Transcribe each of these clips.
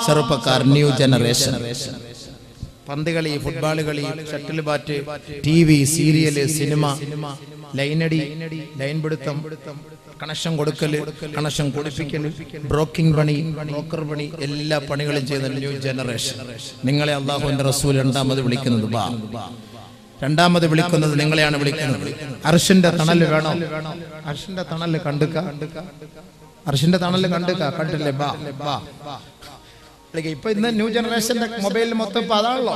ചെറുപ്പക്കാർ, new generation. പന്ത് കളി, ഫുട്ബോൾ കളി, shuttle bat, TV, serial, cinema, ലൈനടി, ലൈൻ പിടുത്തം, കണക്ഷൻ കൊടുക്കല്, കണക്ഷൻ കൊടുപ്പിക്കല്, ബ്രോക്കിംഗ് പണി, ബ്രോക്കർ പണി, എല്ലാ പണികളും ചെയ്യുന്ന ന്യൂ ജനറേഷൻ. നിങ്ങളെ അല്ലാഹുവിന്റെ റസൂൽ രണ്ടാമത് വിളിക്കുന്നത് രണ്ടാമത് വിളിക്കുന്നത് നിങ്ങളെയാണ് വിളിക്കുന്നത്. അർശിന്റെ തണൽ വേണം. അർശിന്റെ തണൽ കണ്ടുക, അർശിന്റെ തണൽ കണ്ടുക, കണ്ടില്ലേ? ബാ ബാ. ഇപ്പൊ ഇന്ന് ന്യൂ ജനറേഷന്റെ മൊബൈലിൽ മൊത്തം ഇപ്പൊ അതാണല്ലോ.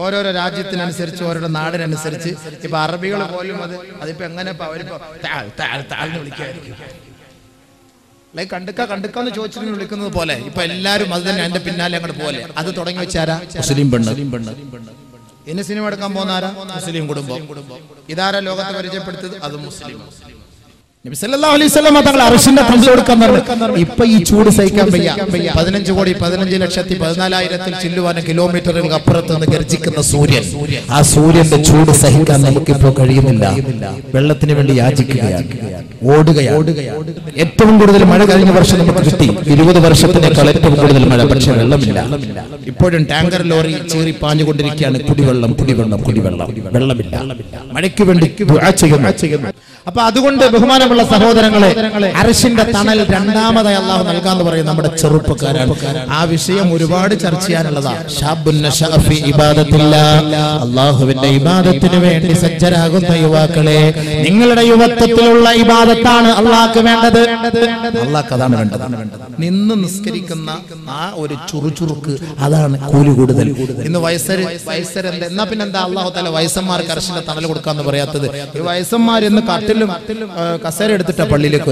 ഓരോരോ രാജ്യത്തിനനുസരിച്ച്, ഓരോരോ നാടിനനുസരിച്ച്. ഇപ്പൊ അറബികൾ പോലും അതിപ്പോ എങ്ങനെ അവരിപ്പോ താഴ്ന്ന് വിളിക്കായിരിക്കും. കണ്ടുക്ക കണ്ടുക്കാന്ന് ചോദിച്ചിട്ട് വിളിക്കുന്നത് പോലെ ഇപ്പൊ എല്ലാരും അത് തന്നെ അതിന്റെ പിന്നാലെ അങ്ങോട്ട് പോലെ. അത് തുടങ്ങി വെച്ചാരാ? മുസ്ലിം പെണ്ണ്. ഇനി സിനിമ എടുക്കാൻ പോകുന്നാരാ? മുസ്ലിം കുടുംബം. ഇതാരാ ലോകത്തെ പരിചയപ്പെടുത്തത്? അത് മുസ്ലിം. നബി സല്ലല്ലാഹു അലൈഹി വസല്ലം തങ്ങൾ അർശിന്റെ തണൽ കൊടുക്കാൻ പറഞ്ഞു. ഇപ്പൊ ഈ ചൂട് സഹിക്കാൻ വയ്യ. 15,15,14,000 ചില്ലുവാന കിലോമീറ്ററുകൾക്ക് അപ്പുറത്ത് നിന്ന് ഗർജിക്കുന്ന സൂര്യൻ. ആ സൂര്യന്റെ ചൂട് സഹിക്കാൻ നമുക്കിപ്പോ കഴിയുന്നില്ല. വെള്ളത്തിന് വേണ്ടി യാചിക്കുകയാണ്, ഓടുകയാണ്. ഏറ്റവും കൂടുതൽ മഴ കഴിഞ്ഞ വർഷം നമുക്ക് കിട്ടി. 20 വർഷത്തിനേക്കാൾ ഏറ്റവും കൂടുതൽ മഴ. പക്ഷെ വെള്ളമില്ല. ഇപ്പോഴും ടാങ്കർ ലോറി ചീറി പാഞ്ഞുകൊണ്ടിരിക്കുകയാണ്. കുടിവെള്ളം, കുടിവെള്ളം, കുടിവെള്ളം. വെള്ളമില്ല. മഴയ്ക്ക് വേണ്ടി ദുആ ചെയ്യുന്നു. അപ്പൊ അതുകൊണ്ട് ബഹുമാനമുള്ള സഹോദരങ്ങളെ, അർശിന്റെ തണൽ രണ്ടാമതായി അല്ലാഹു നൽകാന്ന് പറയും നമ്മുടെ ചെറുപ്പക്കാരാണ്. ആ വിഷയം ഒരുപാട് ചർച്ച ചെയ്യാനുള്ളതാണ്. അല്ലാഹുവിന്റെ ഇബാദത്തിന് വേണ്ടി സജ്ജരാകുന്ന യുവാക്കളെ, നിങ്ങളുടെ യുവത്വത്തിലുള്ള ഇബാദത്താണ് അല്ലാഹുക്ക് വേണ്ടത്. അല്ലാഹുക്ക് അതാണ് വേണ്ടത്. നിന്ന് നിസ്കരിക്കുന്ന ആ ഒരു ചുറുചുറുക്ക്, അതാണ് കൂലി കൂടുതൽ. ഇന്ന് വയസ്സര് എന്നാ പിന്നെന്താ അല്ലാഹു തആല വയസ്സന്മാർക്ക് അർശിന്റെ തണൽ കൊടുക്കാന്ന് പറയാത്തത്? ഈ വയസ്സന്മാർ എന്ന് കട്ടിലും കസേര എടുത്തിട്ട പള്ളിയിലേക്ക്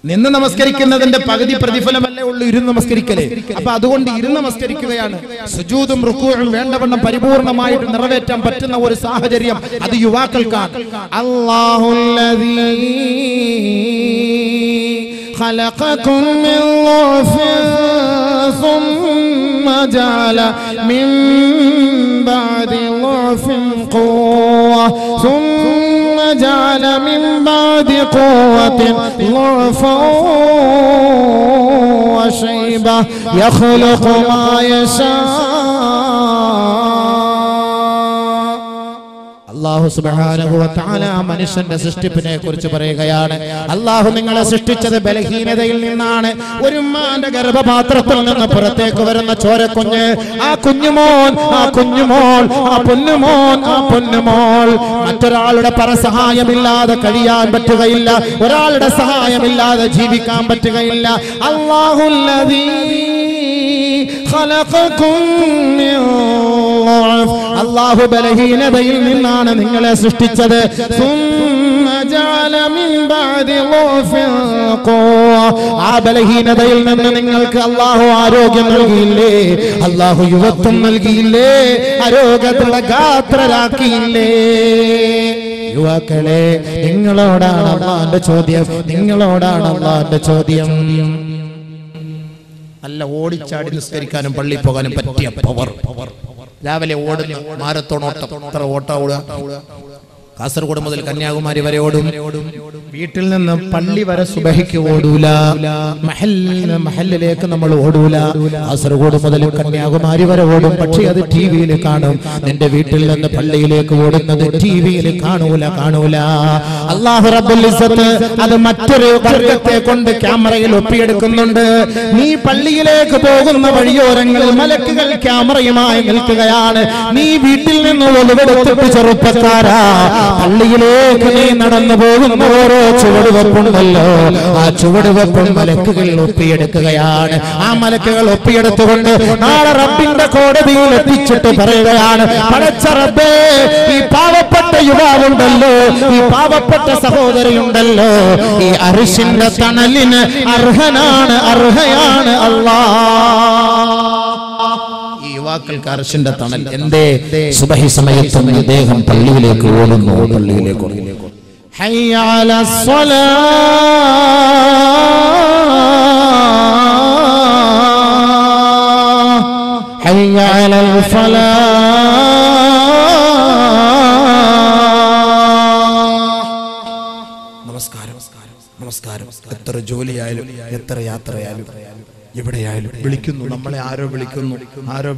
നിന്ന് നമസ്കരിക്കുന്നതിന്റെ പകുതി പ്രതിഫലമല്ലേ ഉള്ളൂ ഇരുന്ന് നമസ്കരിക്കലേ. അപ്പൊ അതുകൊണ്ട് ഇരുന്ന് നമസ്കരിക്കുകയാണ്. സുജൂദും റുകൂഉം വേണ്ടവണ്ണം പരിപൂർണമായിട്ട് നിറവേറ്റാൻ പറ്റുന്ന ഒരു സാഹചര്യം അത് യുവാക്കൾക്കാണ്. അല്ലാഹുല്ലദീ ഖലഖകും മിൻ ളഅഫിൻ ثم جعل من بعد ضعف قوة ثم جعل من بعد قوة ضعفا وشيبة يخلق ما يشاء. അല്ലാഹു സുബ്ഹാനഹു വ തആല മനുഷ്യന്റെ സൃഷ്ടിപ്പിനെ കുറിച്ച് പറയുകയാണ്. അല്ലാഹു നിങ്ങളെ സൃഷ്ടിച്ചത് ബലഹീനതയിൽ നിന്നാണ്. ഒരു ഉമ്മാന്റെ ഗർഭപാത്രത്തിൽ നിന്ന് പുറത്തേക്ക് വരുന്ന ചോരക്കുഞ്ഞ്, ആ കുഞ്ഞുമോൻ, ആ കുഞ്ഞുമോൾ, ആ പൊന്നുമോൻ, ആ പൊന്നുമോൾ മറ്റൊരാളുടെ പരസഹായമില്ലാതെ കഴിയാൻ പറ്റുകയില്ല. ഒരാളുടെ സഹായമില്ലാതെ ജീവിക്കാൻ പറ്റുകയില്ല. അല്ലാഹുല്ലദീ ഖലഖകും മിൻ ളഅഫ്, അല്ലാഹു ബലഹീനതയിൽ നിന്നാണ് നിങ്ങളെ സൃഷ്ടിച്ചത്. ثم جعل من بعد ضعف قوة, ആ ബലഹീനതയിൽ നിന്ന് നിങ്ങൾക്ക് അല്ലാഹു ആരോഗ്യം നൽകിയില്ലേ? അല്ലാഹു യുവത്വം നൽകിയില്ലേ? ആരോഗ്യമുള്ള ഗാത്രരാക്കിയില്ലേ? യുവാക്കളെ, നിങ്ങളോടാണ് അല്ലാഹുവിന്റെ ചോദ്യം. നിങ്ങളോടാണ് അല്ലാഹുവിന്റെ ചോദ്യം. നല്ല ഓടിച്ചാടി നിസ്കരിക്കാനും പള്ളിയിൽ പോകാനും പറ്റിയ പവർ. രാവിലെ ഓടുന്ന മാരത്തോൺ ഓട്ടം. എത്ര ഓട്ടം ഓടുക? കാസർഗോഡ് മുതൽ കന്യാകുമാരി വരെ ഓടും. വീട്ടിൽ നിന്ന് പള്ളി വരെ സുബഹിക്ക് ഓടൂല. മഹല്ലിലേക്ക് നമ്മൾ ഓടൂല. കാസർഗോഡ് മുതൽ കന്യാകുമാരി വരെ ഓടും. പക്ഷേ അത് ടിവിയിൽ കാണും. നിന്റെ വീട്ടിൽ നിന്ന് പള്ളിയിലേക്ക് ഓടുന്നത് ടിവിയിൽ കാണൂല. അല്ലാഹു റബ്ബുൽ ഇസ്സത്ത് അത് മറ്റൊരു വർഗത്തെ കൊണ്ട് ക്യാമറയിൽ ഒപ്പിയെടുക്കുന്നുണ്ട്. നീ പള്ളിയിലേക്ക് പോകുന്ന വഴിയോരങ്ങളിൽ മലക്കുകൾ ക്യാമറയുമായി നിൽക്കുകയാണ്. നീ വീട്ടിൽ നിന്ന് ഒളിവെടുത്തിട്ട് ചെറുപ്പക്കാരാ, പള്ളിയിലേക്ക് നീ നടന്നു പോകുന്ന ഓരോ ചുവടുവെപ്പുണ്ടല്ലോ, ആ ചുവടുവെപ്പും മലക്കുകൾ ഒപ്പിയെടുക്കുകയാണ്. ആ മലക്കുകൾ ഒപ്പിയെടുത്തുകൊണ്ട് നാളെ റബ്ബിന്റെ കോടതിയിൽ എത്തിച്ചിട്ട് പറയുകയാണ്, പടച്ച റബ്ബേ, ഈ പാവപ്പെട്ട യുവാവുണ്ടല്ലോ, ഈ പാവപ്പെട്ട സഹോദരിയുണ്ടല്ലോ, ഈ അർശിന്റെ തണലിന് അർഹയാണ് അല്ലാഹ്. യുവാക്കൾക്ക് അർശിന്റെ തണൽ. എന്തേ? സുബഹി സമയത്ത് അദ്ദേഹം പള്ളിയിലേക്ക് ഓടുന്നു. ഹയ്യ അലസ്സലാ, ഹയ്യ അലൽ ഫലാഹ്. നമസ്കാരം നമസ്കാരം. എത്ര ജോലിയായാലും എത്ര യാത്രയായാലും എവിടെയായാലും വിളിക്കുന്നു, നമ്മളെ ആരോ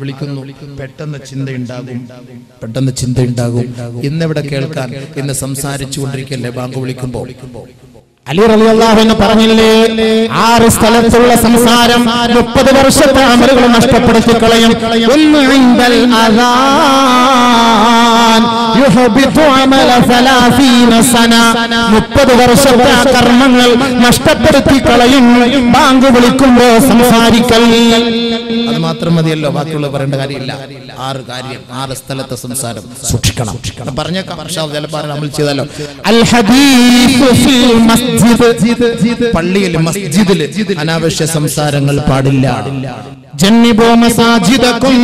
വിളിക്കുന്നു. പെട്ടെന്ന് ചിന്തയുണ്ടാകും. ഇന്നെവിടെ കേൾക്കാൻ, ഇന്ന് സംസാരിച്ചു കൊണ്ടിരിക്കല്ലേ ബാങ്ക് വിളിക്കുമ്പോൾ. അലി റളിയല്ലാഹു അൻഹു പറഞ്ഞില്ലേ, 6 സ്ഥലത്തുള്ള സംസാരം 30 വർഷത്തെ അമലുകൾ നഷ്ടപ്പെടുത്തി കളയും. ഒന്ന് ഇൻദൽ അദാൻ യുഹബിതു അമല 30 സന, 30 വർഷത്തെ കർമ്മങ്ങൾ നഷ്ടപ്പെടുത്തി കളയും ബാങ്ക് വിളിക്കുമ്പോൾ സംസാരിക്കൽ. അത് മാത്രം മതിയല്ലോ, ബാക്കിയുള്ള പറയേണ്ട കാര്യമില്ല. 6 കാര്യം, 6 സ്ഥലത്തെ സംസാരം സൂക്ഷിക്കണം. പറഞ്ഞേക്കാം, അമൽ ചെയ്താലോ. അൽ ഹദീസ് ഫിൽ മസ്ജിദ്, പള്ളിയിൽ മസ്ജിദിൽ അനാവശ്യ സംസാരങ്ങൾ പാടില്ല. جنبوا مساجدكم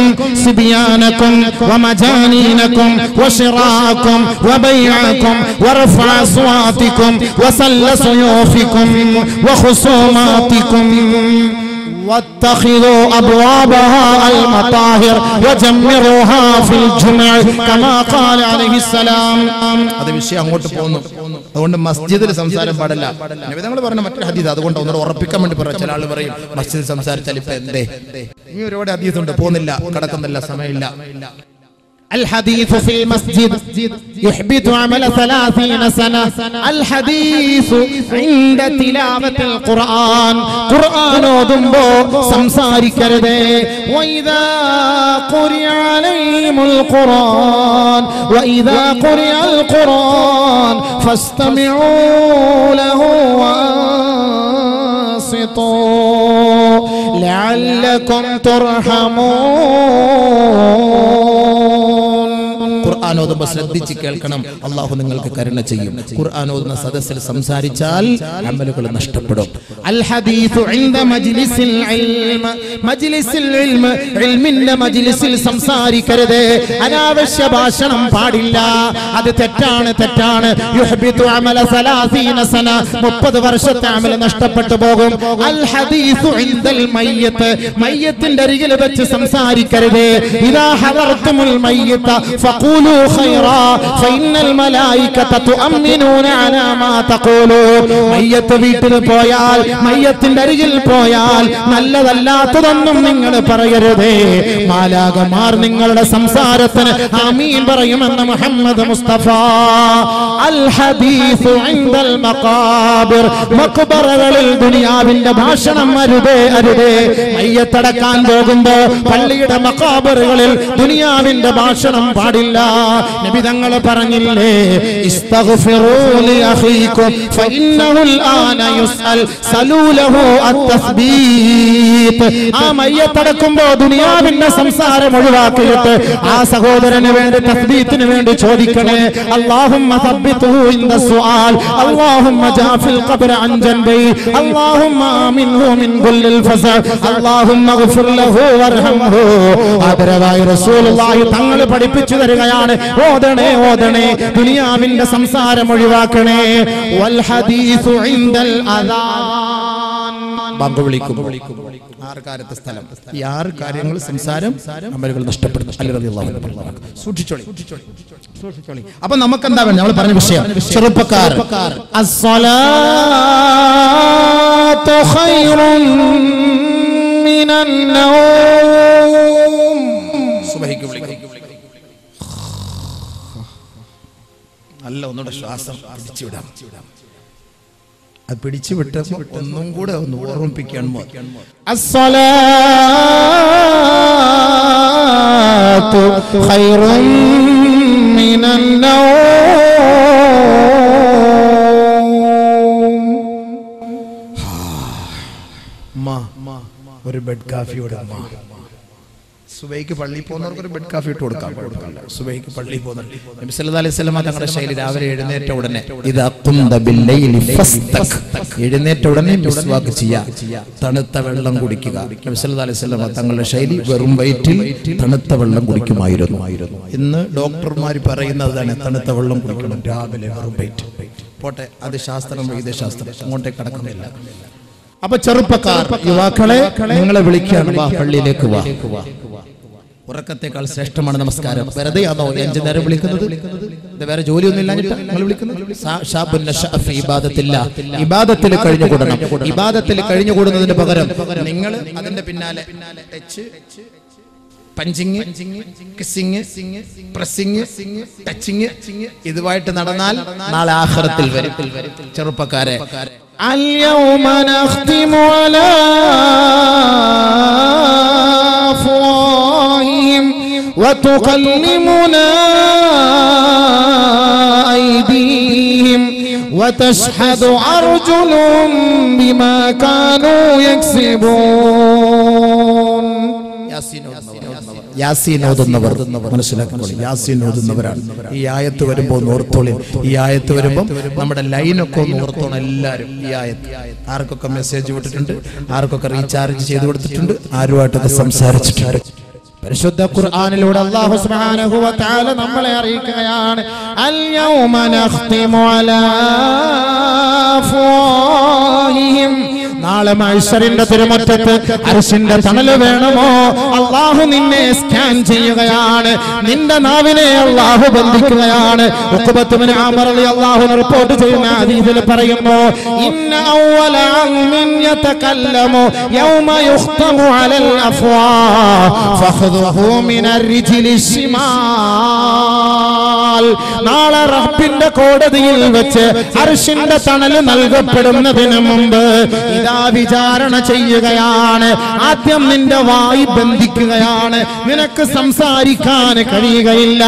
صبيانكم ومجانينكم وشراءكم وبيعكم ورفع أصواتكم وسل سيوفكم وخصوماتكم واتخذوا أبوابها المطاهر وجمروها في الجمع كما قال عليه السلام. അത് വിഷയം അങ്ങോട്ട് പോകുന്നു. അതുകൊണ്ട് മസ്ജിദിൽ സംസാരം പാടില്ല. നബി തങ്ങൾ പറഞ്ഞ മറ്റൊരു ഹദീസ്, അതുകൊണ്ട് ഒന്നുകൂടെ ഉറപ്പിക്കാൻ വേണ്ടി പറയാം. ചില ആൾ പറയും മസ്ജിദിൽ സംസാരിച്ചാൽ ഇപ്പൊ എന്തേ, ഇനി ഒരുപാട് ഹദീസ് ഉണ്ട്, പോകുന്നില്ല, കടക്കുന്നില്ല, സമയമില്ല. الحديث في المسجد يحبط عمل 30 سنة. الحديث عند تلاوة القرآن, قرآن ഓതുമ്പോ സംസാരിക്കരുത്. وإذا قرئ عليهم القرآن وإذا قرئ القرآن فاستمعوا له وأنصتوا لعلكم ترحمون. ഖുർആൻ ഓതുമ്പോൾ ശ്രദ്ധിച്ച് കേൾക്കണം, അല്ലാഹു നിങ്ങൾക്ക് കരുണ ചെയ്യും. ഖുർആൻ ഓതുന്ന സദസ്സിൽ സംസാരിച്ചാൽ അമലുകൾ നഷ്ടപ്പെടും. അൽ ഹദീസു ഇൻദ മജ്ലിസിൽ ഇൽമ, മജ്ലിസിൽ ഇൽമ, ഇൽമിന്റെ മജ്ലിസിൽ സംസാരിക്കരുത്. അനാവശ്യ ഭാഷണം പാടില്ല, അത് തെറ്റാണ്. യുഹ്ബിതു അമല 30 സന, 30 വർഷത്തെ അമൽ നഷ്ടപ്പെട്ടു പോകും. അൽ ഹദീസു ഇൻദൽ മയ്യിത്ത്, മയ്യിത്തിന്റെ അരികിൽ വെച്ച് സംസാരിക്കരുത്. ഇദാ ഹദർതുമുൽ മയ്യിത്ത ഫഖൂലു ഖൈറാ ഫഇന്നൽ മലായികത തുഅമ്മിനൂന അലാ മാ തഖൂലൂൻ. മയ്യിത്ത് വീട്ടിൽ പോയാൽ, മയ്യിത്തിന്റെ അരികിൽ പോയാൽ നല്ലതല്ലാത്തതൊന്നും നിങ്ങൾ പറയരുത്. മാലാകമാർ നിങ്ങളുടെ സംസാരത്തിന് ആമീൻ പറയുമെന്ന് മുഹമ്മദ് മുസ്തഫ. അൽ ഹദീസു ഇൻദൽ മഖാബിർ, മഖ്ബറകളിൽ ദുനിയാവിന്റെ ഭാഷണം അരുതേ. മയ്യിത്തടക്കാൻ പോകുമ്പോ പള്ളിയുടെ മഖാബറുകളിൽ ദുനിയാവിന്റെ ഭാഷണം പാടില്ല. നബി തങ്ങൾ പറഞ്ഞില്ലേ, ഇസ്തഗ്ഫിറൂ ലി അഖീകും ഫഇന്നഹു അൽആന യുസ്അൽ സലൂലഹു അത്തസ്ബീത്. ആ മയ്യിത്തടക്കുമ്പോ ദുനിയാവിന്റെ സംസാരം ഒഴിവാക്കിയിട്ട് ആ സഹോദരന് വേണ്ടി തസ്ബീത്തിന് വേണ്ടി ചോദിക്കണേ. അല്ലാഹുമ്മ സബ്ബിത്ഹു ഇൻദ സുആൽ, അല്ലാഹുമ്മ ജാഫിൽ ഖബ്ര അൻ ജൻബി, അല്ലാഹുമ്മ ആമിൻഹു മിൻ കുല്ലിൽ ഫസഅ, അല്ലാഹുമ്മഗ്ഫിർ ലഹു വർഹംഹു. ആദരവായ റസൂലുള്ളാഹി തങ്ങൾ പഠിപ്പിച്ചു തരികയാണ്, ഓതണേ, ദുനിയാവിന്റെ സംസാരം ഒഴിവാക്കണേ. വൽ ഹദീസു ഇൻദൽ അദാൻ, ബാങ്ക് വിളിക്കും. 6 കാര്യത്തെ സ്ഥലം, ഈ 6 കാര്യങ്ങൾ സംസാരം അമലുകൾ നഷ്ടപ്പെടുന്നു. അലി റളിയല്ലാഹു അൻഹു സൂക്ഷിച്ചോളി. അപ്പൊ നമുക്ക് എന്താ വേണം, നമ്മൾ പറഞ്ഞ വിഷയം ചെറുപ്പക്കാർ. അസ്സലാത്തു ഖൈറുൻ മിനൻ നൗം. സുബ്ഹിക്ക് വിളിക്കും. അല്ല, ഒന്നുകൂടെ ശ്വാസം പിടിച്ചുവിടാം. അത് പിടിച്ചുവിട്ട് ഒന്നും കൂടെ ഒന്ന് ഓർമ്മിപ്പിക്കാൻ. അസ്സലാത്തു ഖൈറുൻ മിനൻ നൗം. ഒരു ബെഡ് കാഫിയോടെ സുബൈക്ക് പള്ളിയിൽ പോകുന്നവർക്ക് ഒരു ബെഡ് കാഫി ഇട്ട് കൊടുക്കാം. സുബൈക്ക് പള്ളിയിൽ പോകുന്നവർ നബി സല്ലല്ലാഹു അലൈഹി വസല്ലം തങ്ങളുടെ ശൈലി, രാവിലെ എഴുന്നേറ്റ ഉടനെ എഴുന്നേറ്റ ഉടനെ മിസ്വാക്ക് ചെയ്യുക, തണുത്ത വെള്ളം കുടിക്കുക. നബി സല്ലല്ലാഹു അലൈഹി വസല്ലം തങ്ങളുടെ ശൈലി വെറും വയറ്റിൽ തണുത്ത വെള്ളം കുടിക്കുമായിരുന്നു. ഇന്ന് ഡോക്ടർമാർ പറയുന്നതാണ് തണുത്ത വെള്ളം കുടിക്കണം രാവിലെ വെറും വയറ്റിൽ. പോട്ടെ, അത് ശാസ്ത്രം, വൈദ്യശാസ്ത്രം, അങ്ങോട്ടേക്ക് കടക്കുന്നില്ല. അപ്പൊ ചെറുപ്പക്കാർ, യുവാക്കളെ, നിങ്ങളെ വിളിക്കാൻ വാ, പള്ളിയിലേക്ക് വാ. ഉറക്കത്തെക്കാൾ ശ്രേഷ്ഠമാണ് നമസ്കാരം. വെറുതെ ആണോ 5 നേരം വിളിക്കുന്നത്? വേറെ ജോലിയൊന്നും ഇല്ലാഞ്ഞിട്ട് നിങ്ങൾ വിളിക്കുന്നത്. ഇബാദത്തിൽ കഴിഞ്ഞുകൂടണം. ഇബാദത്തിൽ കഴിഞ്ഞുകൂടുന്നതിന് പകരം നിങ്ങൾ അതിന്റെ പിന്നാലെ touch, punching, kissing, pressing, touching ഇതുമായിട്ട് നടന്നാൽ നാളെ ആഖിറത്തിൽ വരും. ചെറുപ്പക്കാരെ, اليوم نختم على أفواههم وتكلمنا أيديهم وتشهد أرجلهم بما كانوا يكسبون. യാസീൻ ഓതുന്നവർ മനസ്സിലാക്കിക്കോളി, യാസീൻ ഓതുന്നവരാണ്. ഈ ആയത്ത് വരുമ്പോൾ ഓർത്തോളി. ഈ ആയത്ത് വരുമ്പോൾ നമ്മുടെ ലൈനൊക്കെ ഒന്ന് ഓർത്തോണം എല്ലാവരും. ഈ ആയത്ത് ആർക്കൊക്കെ മെസ്സേജ് വിട്ടിട്ടുണ്ട്, ആർക്കൊക്കെ റീചാർജ് ചെയ്ത് കൊടുത്തിട്ടുണ്ട്, ആരുമായിട്ടൊക്കെ സംസാരിച്ചിട്ടുണ്ട്. പരിശുദ്ധ ഖുർആനിലൂടെ അല്ലാഹു സുബ്ഹാനഹു വ തആല നമ്മളെ അറിയിക്കുകയാണ്, അൽ യൗമ നഖ്തിമു അലാ അഫ്വാഹിഹിം. നാളെ മഹ്ശറിന്റെ തിരുമുറ്റത്ത് അർശിന്റെ തണൽ വേണമോ? അല്ലാഹു നിന്നെ സ്കാൻ ചെയ്യുകയാണ്. നിന്റെ നാവിനെ അല്ലാഹു ബന്ധിക്കുകയാണ്. ഉഖബത്ത് ബിൻ ആമിർ റളിയല്ലാഹു അൻഹു റിപ്പോർട്ട് ചെയ്യുന്ന ഹദീസിൽ പറയുന്നു, ഇന്ന അവ്വല അൽമിൻ യതകല്ലമു യൗമ യുഖ്തമു അലൽ അഫ്വാഹ് ഫഖദുഹു മിനർ റിജ്ലി ശിമാൽ. നാളെ റബ്ബിന്റെ കോടതിയിൽ വെച്ച് അർശിന്റെ തണൽ നൽകപ്പെടുന്നതിന് മുമ്പ് ഇതാ വിചാരണ ചെയ്യുകയാണ്. ആദ്യം നിന്റെ വായി ബന്ധിക്കുകയാണ്. നിനക്ക് സംസാരിക്കാൻ കഴിയുകയില്ല.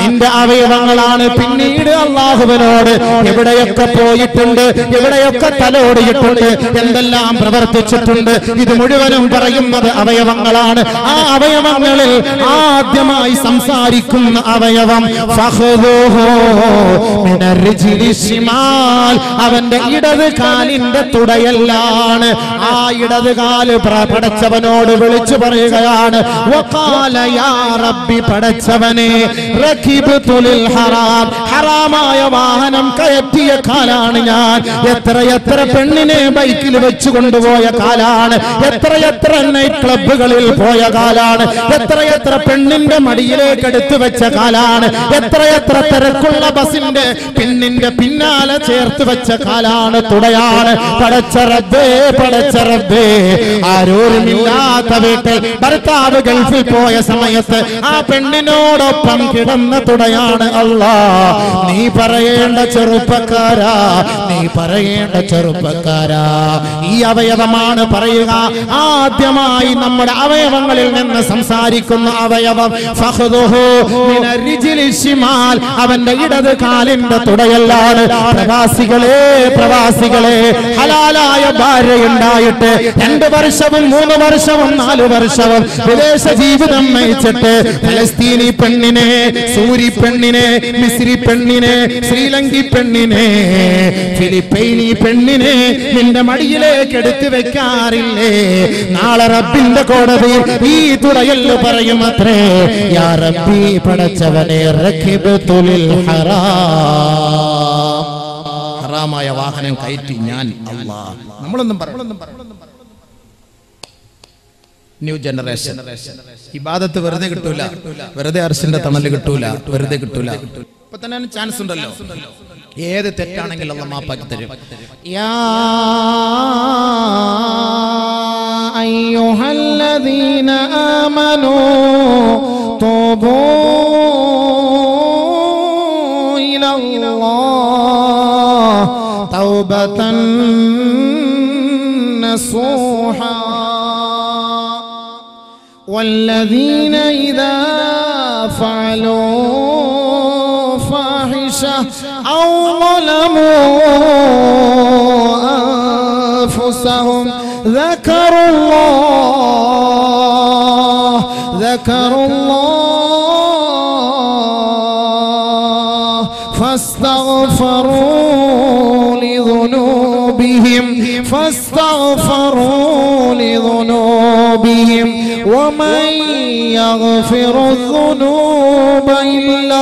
നിന്റെ അവയവങ്ങളാണ് പിന്നീട് അല്ലാഹുവിനോട് എവിടെയൊക്കെ പോയിട്ടുണ്ട്, എവിടെയൊക്കെ തലോടിയിട്ടുണ്ട്, എന്തെല്ലാം പ്രവർത്തിച്ചിട്ടുണ്ട്, ഇത് മുഴുവനും പറയുന്നത് അവയവങ്ങളാണ്. ആ അവയവങ്ങളിൽ ആദ്യമായി സംസാരിക്കുന്ന അവയവം ഫഖദുഹു മിനർ റിജ്ലി ശിമാൽ, അവന്റെ ഇടത് കാലിന്റെ തുടയെല്ലാം. ആ ഇടത് കാല് പടച്ചവനോട് വിളിച്ചു പറയുകയാണ്, വഖാല യാ റബ്ബി, പടച്ചവനെ, റകിബ്തു ലിൽ ഹറാം, ഹറാമായ വാഹനം കയറ്റിയ കാലാണ് ഞാൻ. എത്രയെത്ര പെണ്ണിനെ ബൈക്കിൽ വെച്ചു കൊണ്ടുപോയ കാലാണ്. എത്രയെത്ര നൈറ്റ് ക്ലബ്ബുകളിൽ പോയ കാലാണ്. എത്രയെത്ര പെണ്ണിന്റെ മടിയിലേക്ക് എടുത്തു വെച്ച കാലാണ്. എത്രയെത്ര തിരക്കുള്ള ബസിന്റെ പിന്നിന്റെ പിന്നാലെ ചേർത്ത് വെച്ച കാലാണ്, തുടയാണ്. പടച്ച റബ്ബേ, പടച്ച റബ്ബേ, ആരോരുമില്ലാത്ത വീട്ടിൽ ഭർത്താവ് ഗൾഫിൽ പോയ സമയത്ത് ആ പെണ്ണിനോടൊപ്പം കിടന്ന തുടയാണ്. അല്ലാ, നീ പറയേണ്ട ചെറുപ്പക്കാരാ, നീ പറയേണ്ട ചെറുപ്പക്കാരാ, ഈ അവയവമാണ് പറയുക. ആദ്യമായി നമ്മുടെ അവയവങ്ങളിൽ നിന്ന് സംസാരിക്കുന്ന അവയവം ഫഖദുഹു മിനർ റിജ്ലി ശിമാൽ, അവന്റെ ഇടത് കാലിന്റെ തുടയല്ലാണ്. പ്രവാസികളെ, പ്രവാസികളെ, ഹലാലായ ഭാര്യയുണ്ടായിട്ട് 2 വർഷവും 3 വർഷവും 4 വർഷവും വിദേശ ജീവിതം നയിച്ചിട്ട് ഫലസ്തീനി പെണ്ണിനെ, സൂരി പെണ്ണിനെ, മിസ്രി പെണ്ണിനെ, ശ്രീലങ്കി പെണ്ണിനെ, ഫിലിപ്പൈനി പെണ്ണിനെ നിന്റെ മടിയിലേക്ക് എടുത്തു വെക്കാറില്ലേ? നാളെ റബ്ബിന്റെ കോടതിയിൽ ഈ തുടയല് പറയുമത്രേ, യാ റബ്ബി, പടച്ചവനെ, റകിബ്തു ലിൽ ഹറാം, ഹറാമായ വാഹനം കയറ്റി ഞാൻ. അല്ലാഹ്, നമ്മളൊന്നും ന്യൂ ജനറേഷൻ ഇബാദത്ത് വെറുതെ കിട്ടൂല, വെറുതെ അർശിന്റെ തണല് കിട്ടൂല, വെറുതെ കിട്ടൂല. ഇപ്പൊ തന്നെ ചാൻസ് ഉണ്ടല്ലോ, ഏത് തെറ്റാണെങ്കിലും അല്ലാഹ് മാപ്പാക്കി തരും. യാ അയ്യുഹല്ലദീന ആമനൂ തൂബൂ ഇലല്ലാഹ് തൗബതൻ നസൂഹാ والذين إذا فعلوا فاحشة أو ظلموا أنفسهم ذكروا الله فاستغفروا لذنوبهم ومن يغفر الذنوب إلا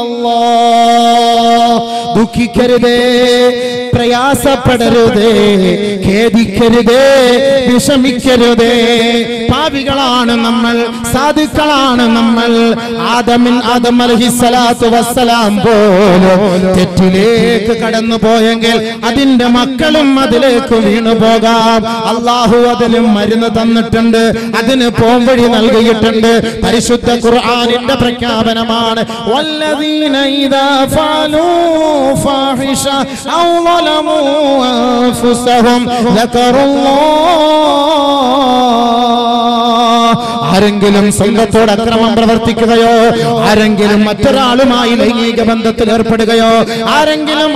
الله ദുഃഖിക്കരുതേ, പ്രയാസപ്പെടരുതേ, ഖേദിക്കരുതേ, വിഷമിക്കരുതേ. പാപികളാണ് നമ്മൾ, സാധുക്കളാണ് നമ്മൾ. ആദം അലൈഹിസ്സലാത്തു വസ്സലാം പോലും തെറ്റിലേക്ക് കടന്നു പോയെങ്കിൽ അതിന്റെ മക്കളും അതിലേക്ക് വീണു പോകാം. അള്ളാഹു അതിലും മരുന്ന് തന്നിട്ടുണ്ട്, അതിന് പോംവഴി നൽകിയിട്ടുണ്ട്. പരിശുദ്ധ ഖുർആനിന്റെ പ്രഖ്യാപനമാണ് വല്ലദീന ഇദാ ഫഅലൂ ഫാഹിഷ ഔ ളലമൂ അൻഫുസഹും ആരെങ്കിലും സ്വന്തത്തോട് അക്രമം പ്രവർത്തിക്കുകയോ, ആരെങ്കിലും മറ്റൊരാളുമായി ലൈംഗിക ബന്ധത്തിൽ ഏർപ്പെടുകയോ, ആരെങ്കിലും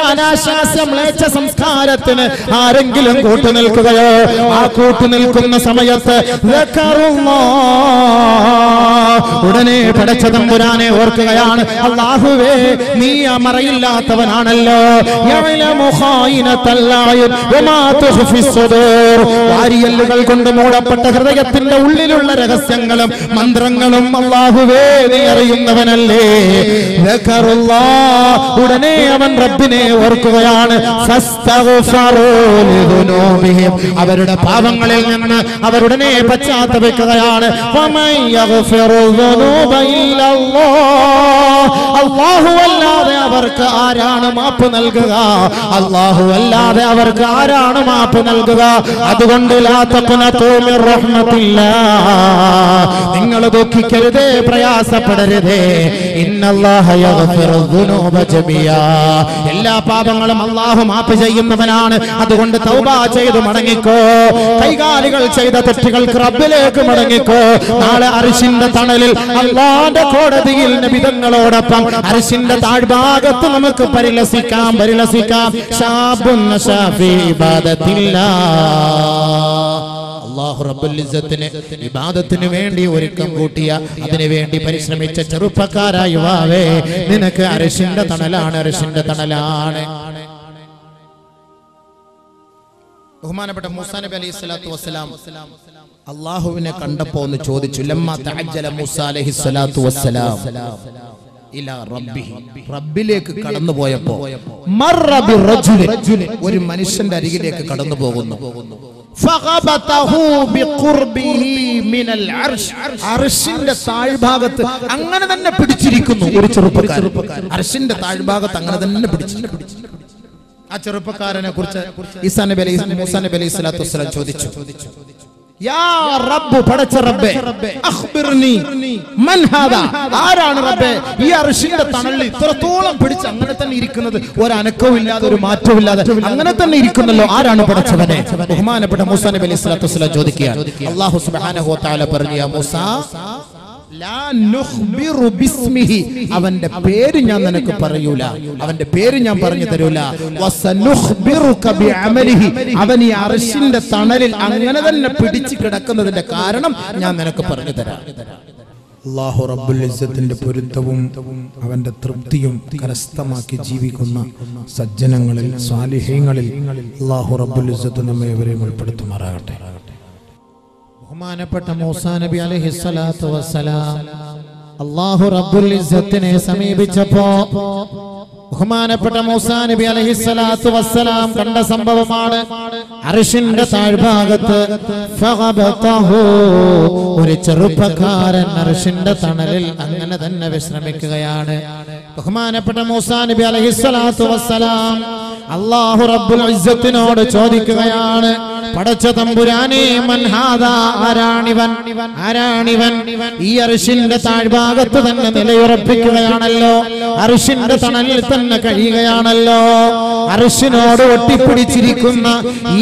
അനാശാസ്യ മ്ലേച്ഛ സംസ്കാരത്തിന് ആരെങ്കിലും കൂട്ടുനിൽക്കുകയോ, ആ കൂട്ടുനിൽക്കുന്ന സമയത്ത് ഉടനെ പടച്ച തമ്പുരാനെ ഓർക്കുകയാണ്. അല്ലാഹുവേ, നീ മറയില്ലാത്തവനാണല്ലോ. വാരിയല്ലുകൾ കൊണ്ട് മൂടപ്പെട്ട ഹൃദയത്തിന്റെ ഉള്ളിലുള്ള രഹസ്യങ്ങളും മന്ത്രങ്ങളും അല്ലാഹുവേ നീ അറിയുന്നവനല്ലേ. ഉടനെ അവൻ റബ്ബിനെ ഓർക്കുകയാണ്. അവരുടെ പാപങ്ങളിൽ നിന്ന് അവരുടനെ പശ്ചാത്തപിക്കുകയാണ്. അല്ലാഹു അല്ലാതെ അവർക്ക് ആരാണ് മാപ്പ് നൽകുക? അല്ലാഹു അല്ലാതെ അവർക്ക് ആരാണ് മാപ്പ് നൽകുക? അതുകൊണ്ട് നിങ്ങൾ ദുഃഖിക്കരുതേ, പ്രയാസപ്പെടരുതേ. ഇന്നല്ലാഹ യഗ്ഫിറു ദുനൂബ ജമിയാ. എല്ലാ പാപങ്ങളും അല്ലാഹു മാപ്പ് ചെയ്യുന്നവനാണ്. അതുകൊണ്ട് തൗബ ചെയ്തു മടങ്ങിക്കോ. കൈകാലുകൾ ചെയ്ത തെറ്റുകൾക്ക് റബ്ബിലേക്ക് മടങ്ങിക്കോ. നാളെ അർശിന്റെ തണലിൽ അല്ലാഹുവിന്റെ കോടതിയിൽ നബിതങ്ങളോടൊപ്പം അർശിന്റെ താഴ്ഭാഗത്ത് നമുക്ക് പരിലസിക്കാം. ശാബുൻ നശാഫി ഇബാദത്തില്ലാഹ്. അല്ലാഹു റബ്ബുൽ ഇസ്സത്തിന് ഇബാദത്തിന് വേണ്ടി ഒരുക്കം കൂട്ടിയ, അതിനു വേണ്ടി പരിശ്രമിച്ച ചെറുപ്പക്കാരായ യുവാവേ, നിനക്ക് അർശിന്റെ തണലാണ്, അർശിന്റെ തണലാണ്. ബഹുമാനപ്പെട്ട മൂസാ നബി അലൈഹിസ്സലാത്തു വസ്സലാം അല്ലാഹുവിനെ കണ്ടപ്പോൾ ഒന്ന് ചോദിച്ചു. ലമ്മാ തഅജ്ജല മൂസാ അലൈഹിസ്സലാത്തു വസ്സലാം ഇലാ റബ്ബിഹി, റബ്ബിലേക്ക് കടന്നു പോയപ്പോ മർറ ബിറജുലിൻ, ഒരു മനുഷ്യന്റെ അരികിലേക്ക് കടന്നു പോകുന്നു. ഫഖബതഹു ബിഖുർബിഹി മിനൽ അർശ്, അർശിന്റെ താഴ്ഭാഗത്ത് അങ്ങനെ തന്നെ പിടിച്ചിരിക്കുന്നു ഒരു ചെറുപ്പക്കാരൻ. അർശിന്റെ താഴ്ഭാഗത്ത് അങ്ങനെ തന്നെ പിടിച്ചിരിക്കുന്നു. ആ ചെറുപ്പക്കാരനെ കുറിച്ച് മൂസാ നബി അലൈഹിസ്സലാത്തു വസ്സലാം ചോദിച്ചു. യാ റബ്ബ്, പടച്ച റബ്ബേ, അഖ്ബിർനി മൻ ഹാദാ, ആരാണ് റബ്ബേ ഈ അർശിന്റെ തണലിൽ ഇത്രത്തോളം പിടിച്ച് അങ്ങനെ തന്നെ ഇരിക്കുന്നത്, ഒരു അനക്കവും ഇല്ലാതെ ഒരു മാറ്റവും ഇല്ലാതെ അങ്ങനെ തന്നെ ഇരിക്കുന്നല്ലോ, ആരാണ് പടച്ചവനെ? ബഹുമാനപ്പെട്ട മൂസാ നബി അലൈഹിസ്സലാത്തു വസ്സലാം ചോദിക്കുകയാണ്. അല്ലാഹു സുബ്ഹാനഹു വ തആല പറഞ്ഞു, യാ മൂസാ ലാ നുഖ്ബിറു ബിസ്മിഹി, അവന്റെ പേര് ഞാൻ നിനക്ക് പറയൂല, അവന്റെ പേര് ഞാൻ പറഞ്ഞു തരൂല. വസനുഖ്ബിറുക ബിഅമലിഹി, അവൻ ഈ അർശിന്റെ തണലിൽ അങ്ങനെ തന്നെ പിടിച്ചു കിടക്കുന്നതിന്റെ കാരണം ഞാൻ നിനക്ക് പറഞ്ഞു തരാം. അല്ലാഹു റബ്ബുൽ ഇസ്സത്തിന്റെ പൊരുത്തവും അവന്റെ തൃപ്തിയും കരസ്ഥമാക്കി ജീവിക്കുന്ന സജ്ജനങ്ങളിൽ, സ്വാലിഹീങ്ങളിൽ അല്ലാഹു റബ്ബുൽ ഇസ്സത്ത് നമ്മെ ഇവരെയും ഉൾപ്പെടുത്തുമാറാകട്ടെ. ബഹുമാനപ്പെട്ട മൂസാ നബി അലൈഹിസ്സലാത്തു വസ്സലാം അല്ലാഹു റബ്ബുൽ ഇസ്സത്തിനെ സമീപിച്ചപ്പോ ബഹുമാനപ്പെട്ട മൂസാ നബി അലൈഹിസ്സലാത്തു വസ്സലാം കണ്ട സംഭവമാണ്. അർശിന്റെ താഴ്ഭാഗത്ത് ഫഖബതഹു, ഒരു ചെറുപ്പക്കാരൻ അർശിന്റെ തണലിൽ അങ്ങനെ തന്നെ വിശ്രമിക്കുകയാണ്. ബഹുമാനപ്പെട്ട മൂസാ നബി അലൈഹിസ്സലാത്തു വസ്സലാം അല്ലാഹു റബ്ബുൽ ഇസ്സത്തിനോട് ചോദിക്കുകയാണ്, പടച്ച തമ്പുരാനെ, മൻ ഹാദാ, ആരാണിവൻ? ഈ അർശിന്റെ താഴ്ഭാഗത്ത് തന്നെ നിലയുറപ്പിക്കുകയാണല്ലോ, അർശിന്റെ തണലിൽ തന്നെ കഴിയുകയാണല്ലോ, അർശിനോട് ഒട്ടിപ്പിടിച്ചിരിക്കുന്ന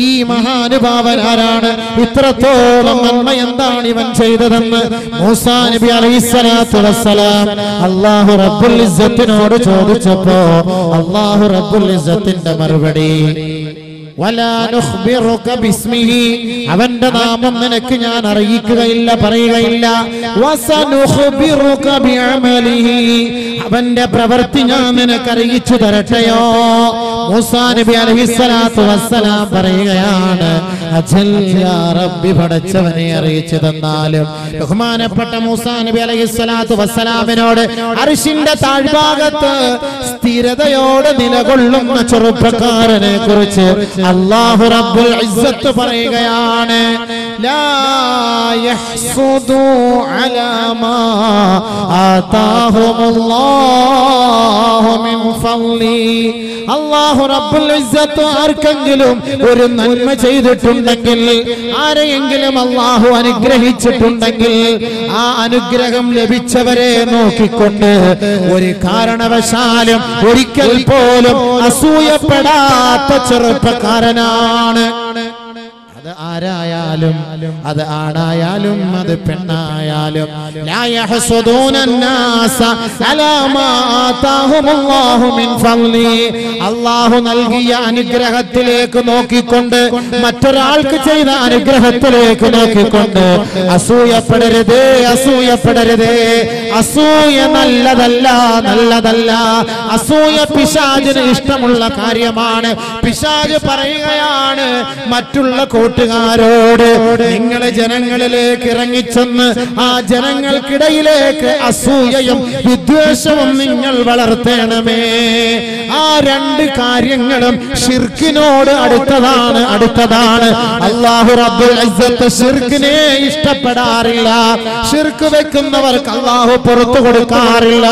ഈ മഹാനുഭാവൻ ആരാണ്? ഇത്രത്തോളം നന്മ എന്താണ് ഇവൻ ചെയ്തതെന്ന് മൂസാ നബി അലൈഹിസ്സലാത്തു വസ്സലാം അല്ലാഹു റബ്ബുൽ ഇസ്സത്തിനോട് ചോദിച്ചപ്പോ അല്ലാഹു റബ്ബുൽ ഇസ്സത്തിന്റെ മറുപടി, വലാ നുഖ്ബിറുക ബിസ്മിഹി, അവന്റെ നാമം നിനക്ക് ഞാൻ അറിയിക്കുകയില്ല, പറയുകയില്ല. വസനുഖ്ബിറുക ബിഅമലിഹി, അവന്റെ പ്രവൃത്തി ഞാൻ നിനക്ക് അറിയിച്ചു തരട്ടെയോ? മൂസാ നബി അലൈഹിസ്സലാത്തു വസ്സലാം പറയുകയാണ്, അജൽ യാ റബ്ബി, പടച്ചവനെ അറിയിച്ചു തന്നാലും. ബഹുമാനപ്പെട്ട മൂസാ നബി അലൈഹിസ്സലാത്തു വസ്സലാമിനോട് അർശിന്റെ താഴ്ഭാഗത്ത് സ്ഥിരതയോടെ നിലകൊള്ളുന്ന ചെറുപ്പക്കാരനെ കുറിച്ച് അല്ലാഹു റബ്ബുൽ ഇസ്സത്ത് പറയുകയാണ്, ലാ യഹ്സുദു അലാ മാ ആതാഹുമുല്ലാഹു മിൻ ഫളി. അല്ലാഹു റബ്ബുൽ ഇസ്സത്ത് ആർക്കെങ്കിലും ഒരു നന്മ ചെയ്തിട്ടുണ്ടെങ്കിൽ, ആരെയെങ്കിലും അല്ലാഹു അനുഗ്രഹിച്ചിട്ടുണ്ടെങ്കിൽ, ആ അനുഗ്രഹം ലഭിച്ചവരെ നോക്കിക്കൊണ്ട് ഒരു കാരണവശാലും ഒരിക്കൽ പോലും അസൂയപ്പെടാത്ത ചെറുപ്പക്കാരനാണ്. അത് ആരായാലും, അത് ആണായാലും അത് പെണ്ണായാലും, ലാ യഹ്സുദൂന അന്നാസ അലാ മാ ആതാഹുമുല്ലാഹു മിൻ ഫളി. അല്ലാഹു നൽകിയ അനുഗ്രഹത്തിലേക്ക് നോക്കിക്കൊണ്ട്, മറ്റൊരാൾക്ക് ചെയ്ത അനുഗ്രഹത്തിലേക്ക് നോക്കിക്കൊണ്ട് അസൂയപ്പെടരുതേ, അസൂയപ്പെടരുതേ. അസൂയ നല്ലതല്ല, നല്ലതല്ല. അസൂയ പിശാചിന് ഇഷ്ടമുള്ള കാര്യമാണ്. പിശാച് പറയുകയാണ് മറ്റുള്ള കൂട്ടുകാരോട്, നിങ്ങളെ ജനങ്ങളിലേക്ക് ഇറങ്ങിച്ചെന്ന് ആ ജനങ്ങൾക്കിടയിലേക്ക് അസൂയയും വിദ്വേഷവും നിങ്ങൾ വളർത്തണമേ. ആ രണ്ട് കാര്യങ്ങളും ശിർക്കിനോട് അടുത്തതാണ്, അടുത്തതാണ്. അല്ലാഹു റബ്ബുൽ ഇസ്സത്ത് ശിർക്കിനെ ഇഷ്ടപ്പെടാറില്ല. ശിർക്ക് വെക്കുന്നവർക്ക് അല്ലാഹു പുറത്തു കൊടുക്കാറില്ല.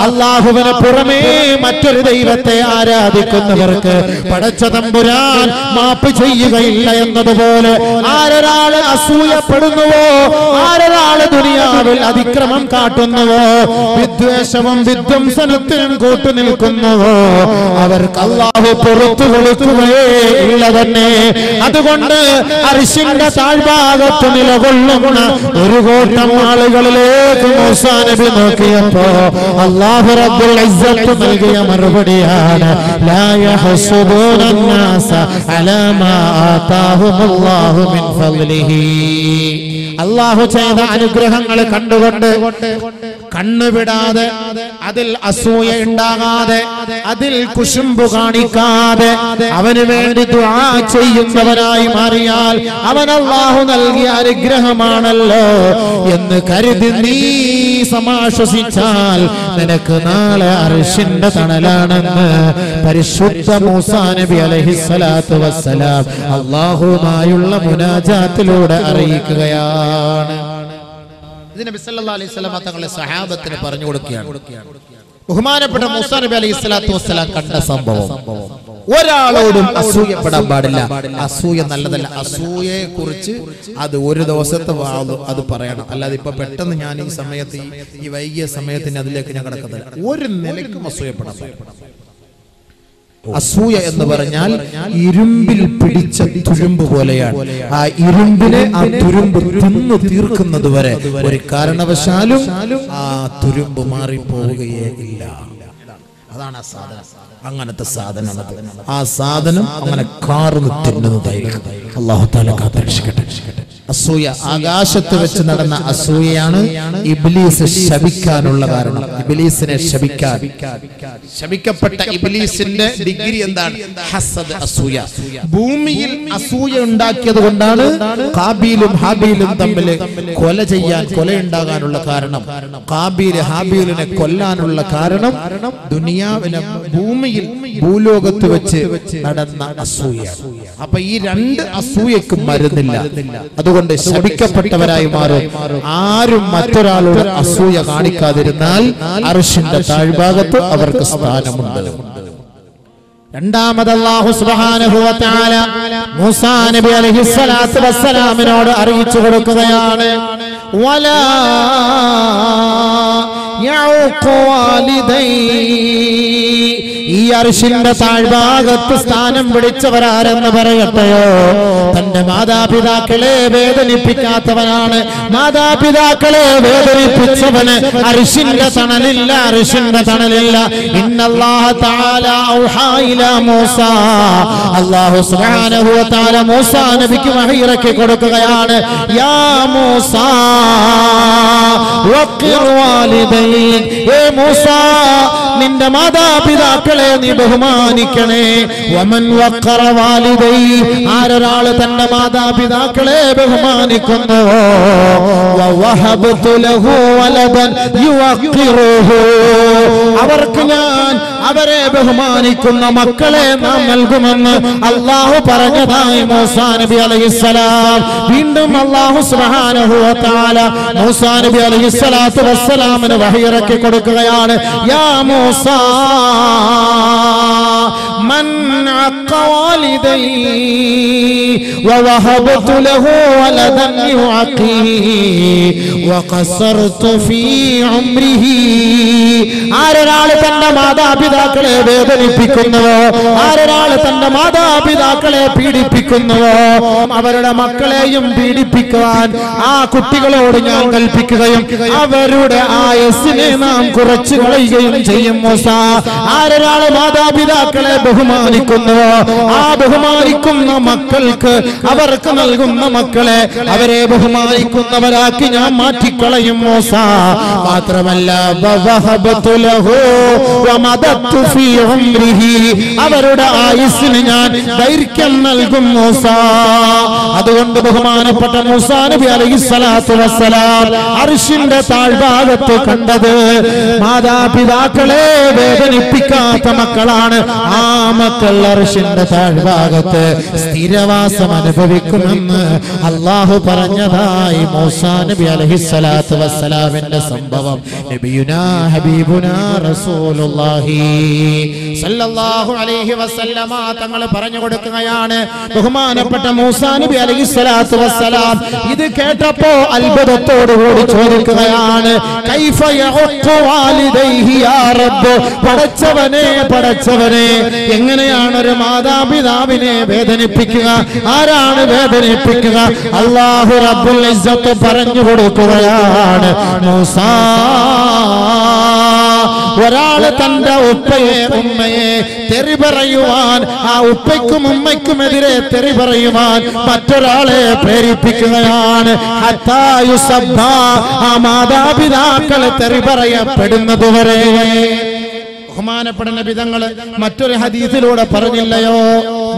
അല്ലാഹുവിന് പുറമേ മറ്റൊരു ദൈവത്തെ ആരാധിക്കുന്നവർക്ക് പടച്ച തമ്പുരാൻ മാപ്പ് ചെയ്യുകയില്ല എന്നതുപോലെ ആരൊരാള് അസൂയപ്പെടുന്നുവോ, ആരൊരാള് ദുനിയാവിൽ അതിക്രമം കാട്ടുന്നുവോ, വിദ്വേഷവും വിധ്വംസനത്തിനും കൂട്ടുനിൽക്കുന്നുവോ, അവർക്ക് അല്ലാഹു പുറത്തു കൊടുക്കുകയേ ഇല്ല തന്നെ. അതുകൊണ്ട് അർശിന്റെ താഴ്ഭാഗത്ത് നിലകൊള്ളുന്ന ഒരു കൂട്ടം ആളുകളിലേക്ക് മൂസാ നബി നോക്കിയപ്പോ അല്ലാഹു റബ്ബുൽ ഇസ്സത്ത് നൽകിയ മറുപടിയാണ്, ലാ യഹ്സുദൂന അന്നാസ അലാ മാ ആതാഹുമുല്ലാഹു മിൻ ഫളലിഹി. അല്ലാഹു ചെയ്ത അനുഗ്രഹങ്ങൾ കണ്ടുകൊണ്ട് കണ്ണുവിടാതെ, അതിൽ അസൂയ ഉണ്ടാകാതെ, അതിൽ കുശുമ്പു കാണിക്കാതെ അവന് വേണ്ടി ദുആ ചെയ്യുന്നവനായി മാറിയാൽ അവൻ അല്ലാഹു നൽകിയ അനുഗ്രഹമാണല്ലോ എന്ന് കരുതി നീ സമാശ്വസിച്ചാൽ നിനക്ക് നാളെ അർശിന്റെ തണലാണെന്ന് പരിശുദ്ധ മൂസാ നബി അലൈഹിസ്സലാത്തു വസ്സലാം അല്ലാഹുവുമായുള്ള മുനാജാത്തിലൂടെ അറിയിക്കുകയാണ്. ഇത് നബി സല്ലല്ലാഹു അലൈഹി വസല്ലം തങ്ങളുടെ സഹാബത്തിന് പറഞ്ഞു കൊടുക്കുകയാണ്. ബഹുമാനപ്പെട്ട മൂസാ നബി അലൈഹിസ്സലാത്തു വസ്സലാം കണ്ട സംഭവം. ഒരാളോടും അസൂയപ്പെടാൻ പാടില്ല. അസൂയ നല്ലതല്ല. അസൂയയെ കുറിച്ച് അത് ഒരു ദിവസത്തെ അത് പറയണം. അല്ലാതെ ഇപ്പൊ പെട്ടെന്ന് ഞാൻ ഈ സമയത്ത് ഈ വൈകിയ സമയത്തിന് അതിലേക്ക് ഞാൻ കിടക്കുന്നില്ല. ഒരു നിലയ്ക്കും അസൂയപ്പെടാൻ പാടില്ല. അസൂയ എന്ന് പറഞ്ഞാൽ ഇരുമ്പിൽ പിടിച്ച തുരുമ്പ് പോലെയാണ്. ആ ഇരുമ്പിനെ ആ തുരുമ്പ് തിന്നു തീർക്കുന്നത് വരെ ഒരു കാരണവശാലും ആ തുരുമ്പ് മാറിപ്പോവുകയേ ഇല്ല. അതാണ് ആ സാധനം. അങ്ങനത്തെ സാധനം. ആ സാധനം അങ്ങനെ കാർന്ന് തിന്നുന്നതായിരിക്കും. അല്ലാഹു തആല കാത്തുരക്ഷിക്കട്ടെ. അസൂയ ആകാശത്ത് വെച്ച് നടന്ന അസൂയയാണ് ഇബ്ലീസ് ശപിക്കാനുള്ള കാരണം. ഇബ്ലീസിനെ ശപിക്കാൻ, ശപിക്കപ്പെട്ട ഇബ്ലീസിന്റെ ഡിഗ്രി എന്താണ്? ഹസദ്, അസൂയ. ഭൂമിയിൽ അസൂയ ഉണ്ടാക്കിയത് കൊണ്ടാണ് കാബീലും ഹാബീലും തമ്മിൽ കൊല ഉണ്ടാകാനുള്ള കാരണം. കാബീല് ഹാബീലിനെ കൊല്ലാനുള്ള കാരണം ദുനിയാവിലെ ഭൂമിയിൽ ഭൂലോകത്ത് വെച്ച് നടന്ന അസൂയ. അപ്പൊ ഈ രണ്ട് അസൂയക്കും മരുന്നില്ല. അതുകൊണ്ട് ശപിക്കപ്പെട്ടവരായി മാറും. ആരും മറ്റൊരാളോട് അസൂയ കാണിക്കാതിരുന്നാൽ അർശിന്റെ താഴ്ഭാഗത്ത് അവർക്ക് സ്ഥാനമുണ്ട്. രണ്ടാമത് അല്ലാഹു സുബ്ഹാനഹു വ തആല മൂസാ നബി അലൈഹിസ്സലാത്തു വസ്സലാമിനോട് അറിയിച്ചു കൊടുക്കുകയാണ്, വലാ യഉഖു വാലിദൈ. ഈ അർശിന്റെ താഴ്ഭാഗത്ത് സ്ഥാനം പിടിച്ചവരാരെന്ന് പറയട്ടെയോ? തന്റെ മാതാപിതാക്കളെ വേദനിപ്പിക്കാത്തവനാണ്. മാതാപിതാക്കളെ വേദനിപ്പിച്ചവന് അർശിന്റെ തണലില്ല, അർശിന്റെ തണലില്ല. ഇന്നല്ലാഹ തആല ഔഹാ ഇലാ മൂസാ. അല്ലാഹു സുബ്ഹാനഹു വ തആല മൂസാ നബിക്ക് വഹി ഇറക്കി കൊടുക്കുകയാണ്, യാ മൂസാ വഖിർ വാലിദൈക്, ഏ മൂസ നിന്റെ മാതാപിതാക്കളെ നീ ബഹുമാനിക്കണേ. വമൻ വഖറ വാലിദൈ, ആരൊരാൾ തന്റെ മാതാപിതാക്കളെ ബഹുമാനിക്കുന്നുവോ വവഹബ്തു ലഹു വലദൻ യുവഖിറുഹു, അവർക്ക് ഞാൻ അവരെ ബഹുമാനിക്കുന്ന മക്കളെ നാം നൽകുമെന്ന് അല്ലാഹു പറഞ്ഞതായി മൂസാ നബി അലൈഹിസ്സലാം. വീണ്ടും അല്ലാഹു സുബ്ഹാനഹു വ തആല മൂസാ നബി അലൈഹിസ്സലാത്തു വസ്സലാമിന് വഹി ഇറക്കി കൊടുക്കുകയാണ്. യാ മൂസാ മൻ അഖ വാലിദൈ വവഹബ്തു ലഹു വലദൻ യുഅഖി വഖസർതു ഫീ ഉംരിഹി, ആരൊരാൾ തന്റെ മാതാപിതാക്കളെ വേദനിപ്പിക്കുന്നുവോ, ആരൊരാൾ തന്റെ മാതാപിതാക്കളെ പീഡിപ്പിക്കുന്നുവോ അവരുടെ മക്കളെയും പീഡിപ്പിക്കുവാൻ ആ കുട്ടികളോട് ഞാൻ കൽപ്പിക്കുകയും അവരുടെ ആയുസ്സിനെ നാം കുറച്ചു കളയുകയും ചെയ്യും. മൂസ, ആരൊരാൾ മാതാപിതാക്കളെ ബഹുമാനിക്കുന്നുവോ ആ ബഹുമാനിക്കുന്ന മക്കൾക്ക് അവർക്ക് നൽകുന്ന മക്കളെ അവരെ ബഹുമാനിക്കുന്നവരാക്കി ഞാൻ മാറ്റിക്കളയും മൂസ. മാത്രമല്ല വവഹബ്തു ലഹു വമദത്തു ഫീ ഉംരിഹി, അവരുടെ ആയുസ്സിന് ഞാൻ ദൈർഘ്യം നൽകും മൂസ. അതുകൊണ്ട് ബഹുമാനപ്പെട്ട മൂസാ നബി അലൈഹിസ്സലാത്തു വസ്സലാം അർശിന്റെ താഴ്ഭാഗത്ത് കണ്ടത് മാതാപിതാക്കളെ വേദനിപ്പിക്കാത്ത മക്കളാണ്. ആ മക്കൾ അർശിന്റെ താഴ്ഭാഗത്ത് സ്ഥിരവാസം അനുഭവിക്കുമെന്ന് അല്ലാഹു പറഞ്ഞതായി മൂസാ നബി അലൈഹിസ്സലാത്തു വസ്സലാമിന്റെ സംഭവം നബിയുനാ ഹബീബുനാ റസൂലുള്ളാഹി സല്ലല്ലാഹു അലൈഹി വസല്ലമ തങ്ങൾ പറഞ്ഞു കൊടുക്കുകയാണ്. ബഹുമാനപ്പെട്ട മൂസാ നബി അലൈഹിസ്സലാത്തു വസ്സലാം ഇത് കേട്ടപ്പോ അത്ഭുതത്തോടുകൂടി ചോദിക്കുകയാണ്, കൈഫ യഉഖു വാലിദൈഹി യാ റബ്ബ്, പടച്ചവനെ പടച്ചവനെ എങ്ങനെയാണ് ഒരു മാതാപിതാവിനെ വേദനിപ്പിക്കുക? ആരാണ് വേദനിപ്പിക്കുക? അല്ലാഹു റബ്ബുൽ ഇസ്സത്ത് പറഞ്ഞു കൊടുക്കുകയാണ്, മൂസാ ഒരാള് തന്റെ ഉപ്പയെ ഉമ്മയെ തെറി പറയുവാൻ, ആ ഉപ്പയ്ക്കും ഉമ്മയ്ക്കുമെതിരെ തെറി പറയുവാൻ മറ്റൊരാളെ പ്രേരിപ്പിക്കുകയാണ്. ഹത്താ യുസബ്ബ, ആ മാതാപിതാക്കളെ തെറി പറയപ്പെടുന്നതുവരെ. ബഹുമാനപ്പെട്ട നബി തങ്ങൾ മറ്റൊരു ഹദീസിലൂടെ പറഞ്ഞില്ലയോ,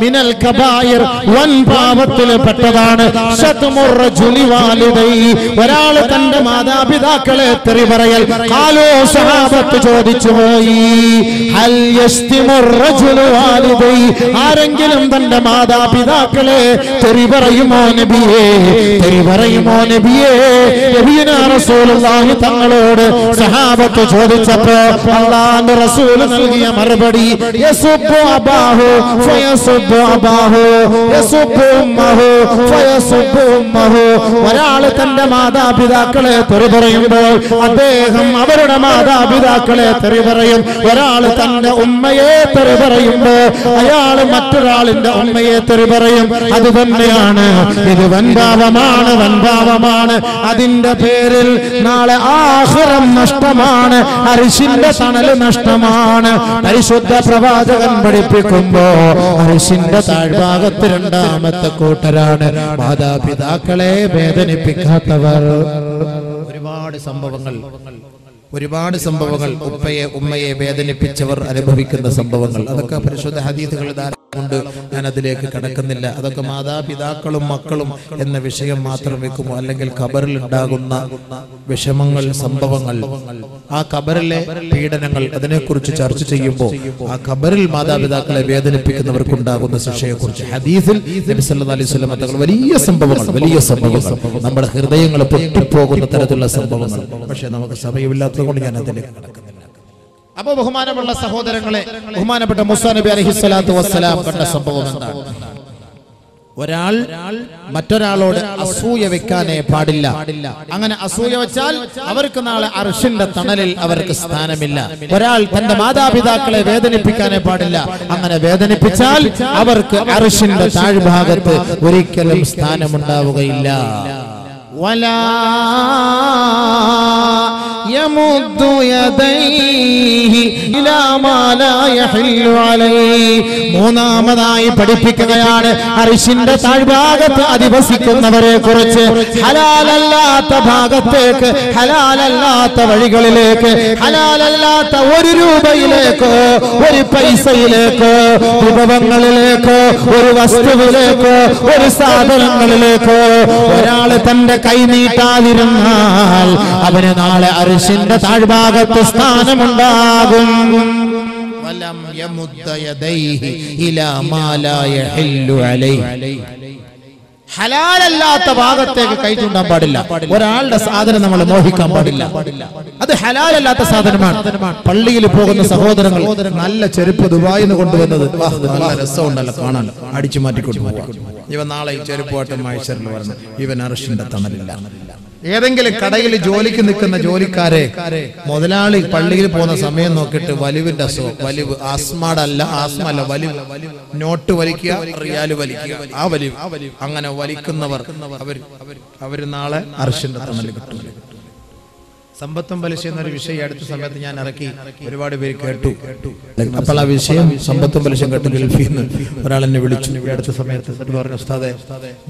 മിനൽ കബായിർ, വൻ പാപത്തിൽ പെട്ടതാണ് ശത്മുർ റജുലി വാലിദൈ, ഒരാൾ തന്റെ മാതാപിതാക്കളെ തെറി പറയൽ. ഖാലൂ, സഹാബത്ത് ചോദിച്ചു പോയി, ഹൽ യസ്തിമുർ റജുലു വാലിദൈ, ആരെങ്കിലും തന്റെ മാതാപിതാക്കളെ തെറി പറയുമോ നബിയേ, തെറി പറയുമോ നബിയേ? നബിയുനാ റസൂലുള്ളാഹി തങ്ങളോട് സഹാബത്ത് ചോദിച്ചപ്പോൾ അല്ലാഹുവിന്റെ റസൂൽ നൽകിയ മറുപടി, യസുബ്ബു അബാഹു ഫയസുബ്ബു അബാഹു യസുബ്ബു ഉമ്മഹു ഫയസുബ്ബു ഉമ്മഹു, ഒരാൾ തന്റെ മാതാപിതാക്കളെ തെറി പറയുമ്പോൾ അദ്ദേഹം അവരുടെ മാതാപിതാക്കളെ തെറി പറയും. ഒരാൾ തന്റെ ഉമ്മയെ തെറി പറയുമ്പോൾ അയാൾ മറ്റൊരാളിന്റെ ഉമ്മയെ തെറി പറയും. അത് തന്നെയാണ്, ഇത് വൻപാപമാണ്, വൻപാപമാണ്. അതിന്റെ പേരിൽ നാളെ ആഖിറം നഷ്ടമാണ്, അർശിന്റെ തണൽ നഷ്ടമാണ്. പരിശുദ്ധ പ്രവാചകൻ പഠിപ്പിക്കുമ്പോ അർശിന്റെ താഴ്ഭാഗത്ത് രണ്ടാമത്തെ കൂട്ടരാണ് മാതാപിതാക്കളെ വേദനിപ്പിക്കാത്തവർ. ഒരുപാട് സംഭവങ്ങൾ ഉപ്പയെ ഉമ്മയെ വേദനിപ്പിച്ചവർ അനുഭവിക്കുന്ന സംഭവങ്ങൾ, അതൊക്കെ പരിശുദ്ധ ഹദീസുകൾ ധാരാളമുണ്ട്. ഞാൻ അതിലേക്ക് കടക്കുന്നില്ല. അതൊക്കെ മാതാപിതാക്കളും മക്കളും എന്ന വിഷയം മാത്രം വെക്കുമോ, അല്ലെങ്കിൽ ഖബറിൽ ഉണ്ടാകുന്ന വിഷമങ്ങൾ, സംഭവങ്ങൾ, ആ ഖബറിലെ പീഡനങ്ങൾ, അതിനെക്കുറിച്ച് ചർച്ച ചെയ്യുമ്പോൾ ആ ഖബറിൽ മാതാപിതാക്കളെ വേദനിപ്പിക്കുന്നവർക്കുണ്ടാകുന്ന ശിക്ഷയെക്കുറിച്ച് ഹദീസിൽ നബി സല്ലല്ലാഹു അലൈഹി വസല്ലം തങ്ങൾ വലിയ സംഭവങ്ങൾ നമ്മുടെ ഹൃദയങ്ങൾ പൊട്ടിപ്പോകുന്ന തരത്തിലുള്ള സംഭവങ്ങൾ. പക്ഷെ നമുക്ക് സമയമില്ലാത്തത് കൊണ്ട് ഞാൻ അതിലേക്ക് കടക്കുന്നില്ല. അപ്പോൾ ബഹുമാനമുള്ള സഹോദരങ്ങളെ, ബഹുമാനപ്പെട്ട മൂസാ നബി അലൈഹിസ്സലാത്തു വസ്സലാം കണ്ട സംഭവം എന്താണ്? ഒരാൾ മറ്റൊരാളോട് അസൂയ വെക്കാനേ പാടില്ല. അങ്ങനെ അസൂയ വെച്ചാൽ അവർക്ക് നാളെ അർശിന്റെ തണലിൽ അവർക്ക് സ്ഥാനമില്ല. ഒരാൾ തന്റെ മാതാപിതാക്കളെ വേദനിപ്പിക്കാനേ പാടില്ല. അങ്ങനെ വേദനിപ്പിച്ചാൽ അവർക്ക് അർശിന്റെ താഴ്ഭാഗത്ത് ഒരിക്കലും സ്ഥാനമുണ്ടാവുകയില്ല. ولا യമുദ്ദു യദൈഹി ഇലാ മാ ലാ യഹില്ലു അലൈഹി. മൂന്നാമതായി പഠിപ്പിക്കുകയാണ് അർശിന്റെ താഴ്ഭാഗത്ത് അധിവസിക്കുന്നവരെ കുറിച്ച്. ഹലാലല്ലാത്ത ഭാഗത്തേക്ക്, ഹലാലല്ലാത്ത വഴികളിലേക്ക്, ഹലാലല്ലാത്ത ഒരു രൂപയിലേക്കോ ഒരു പൈസയിലേക്കോ വിഭവങ്ങളിലേക്കോ ഒരു വസ്തുവിലേക്കോ ഒരു സാധനങ്ങളിലേക്കോ ഒരാൾ തന്റെ കൈ നീട്ടാതിരുന്നാൽ അവന് നാളെ അർശിന്റെ താഴ്ഭാഗത്ത് സ്ഥാനമുണ്ടാകും. വലം യമുദ്ദ യദൈഹി ഇലാ മാ ലാ യഹില്ലു അലൈഹി. ഹലാലല്ലാത്ത ഭാഗത്തേക്ക് കൈ ചൂണ്ടാൻ പാടില്ല. ഒരാളുടെ സാധനം നമ്മൾ മോഹിക്കാൻ പാടില്ല. അത് ഹലാലല്ലാത്ത സാധനമാണ്. പള്ളിയിൽ പോകുന്ന സഹോദരങ്ങൾ നല്ല ചെരുപ്പ് ദുബായിൽ നിന്ന് കൊണ്ടുവന്നത് നല്ല രസമുണ്ടല്ലോ കാണാൻ, അടിച്ചു മാറ്റിക്കൊണ്ടു. ഇവൻ നാളെ ഈ ചെരുപ്പായിട്ട് മൈസൂരിൽ വരണം. ഇവൻ അർശിന്റെ തണലില്ല. ഏതെങ്കിലും കടയിൽ ജോലിക്ക് നിൽക്കുന്ന ജോലിക്കാരെ മുതലാളി പള്ളിയിൽ പോകുന്ന സമയം നോക്കിയിട്ട് വലിവിന്റെ വലിവ് ആസ്മല്ല വലിവ്, നോട്ട് വലിക്കുക, റിയാല് വലിക്കുക, ആ വലിവ്, അങ്ങനെ വലിക്കുന്നവർ അവര് നാളെ അർശിന്റെ തണല് കിട്ടും. സമ്പത്തും പലിശ എന്നൊരു വിഷയം അടുത്ത സമയത്ത് ഞാൻ ഇറക്കി, ഒരുപാട് പേര് കേട്ടു. അപ്പോൾ ആ വിഷയം സമ്പത്തും പലിശ കേട്ട് ഗൾഫിൽ നിന്ന് ഒരാൾ എന്നെ വിളിച്ചു അടുത്ത സമയത്ത്. പറഞ്ഞു, ഉസ്താദേ,